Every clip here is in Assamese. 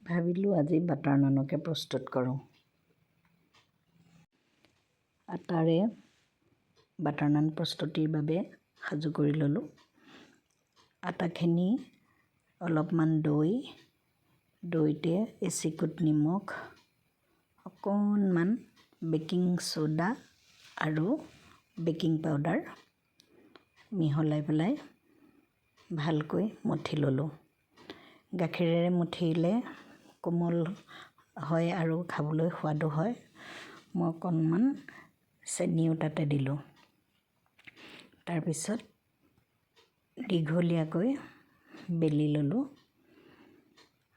ভাবিলোঁ আজি বাটাৰ নানকে প্ৰস্তুত কৰোঁ। আটাৰে বাটাৰ নান প্ৰস্তুতিৰ বাবে সাজু কৰি ল'লোঁ। আটাখিনি অলপমান দৈতে এচিকুট নিমখ, অকণমান বেকিং ছ'ডা আৰু বেকিং পাউডাৰ মিহলাই পেলাই ভালকৈ মঠি ল'লোঁ। গাখীৰেৰে মঠিলে কোমল হয় আৰু খাবলৈ সোৱাদো হয়। মই অকণমান চেনিও তাতে দিলোঁ। তাৰপিছত দীঘলীয়াকৈ বেলি ল'লোঁ।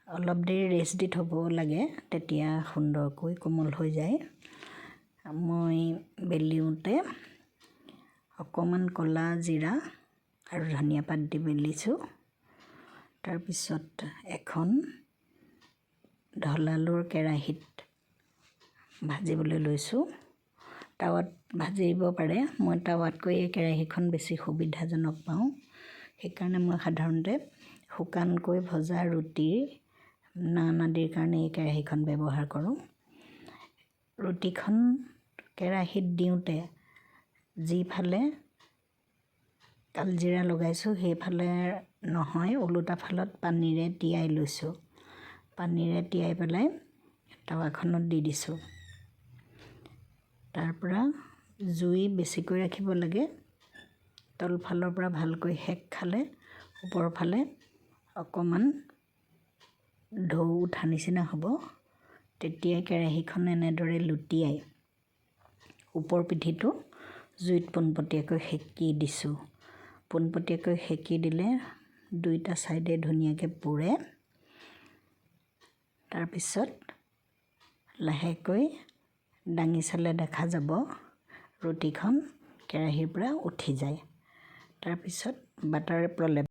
অলপ দেৰি ৰেষ্ট দি থ'ব লাগে, তেতিয়া সুন্দৰকৈ কোমল হৈ যায়। মই বেলিওঁতে অকণমান ক'লা জিৰা আৰু ধনিয়া পাত দি বেলিছোঁ। তাৰপিছত এখন ঢলালৰ কেৰাহীত ভাজিবলৈ লৈছোঁ। টাৱাত ভাজিব পাৰে, মই টাৱাতকৈ এই কেৰাহীখন বেছি সুবিধাজনক পাওঁ। সেইকাৰণে মই সাধাৰণতে শুকানকৈ ভজা ৰুটি, নান আদিৰ কাৰণে এই কেৰাহীখন ব্যৱহাৰ কৰোঁ। ৰুটিখন কেৰাহীত দিওঁতে যিফালে কালজিৰা লগাইছোঁ সেইফালে নহয়, ওলোটা ফালত পানীৰে তিয়াই লৈছোঁ। পানীৰে তিয়াই পেলাই টাৱাখনত দি দিছোঁ। তাৰপৰা জুই বেছিকৈ ৰাখিব লাগে। তলফালৰ পৰা ভালকৈ সেক খালে ওপৰৰ ফালে অকণমান ঢৌ উঠা নিচিনা হ'ব। তেতিয়াই কেৰাহীখন এনেদৰে লুটিয়াই ওপৰ পিঠিটো জুইত পোনপটীয়াকৈ সেকি দিছোঁ। পোনপটীয়াকৈ সেকি দিলে দুইটা ছাইডে ধুনীয়াকৈ পুৰে। তাৰপিছত লাহেকৈ দাঙি চালে দেখা যাব ৰুটিখন কেৰাহীৰ পৰা উঠি যায়। তাৰপিছত বাটাৰে প্ৰলেপ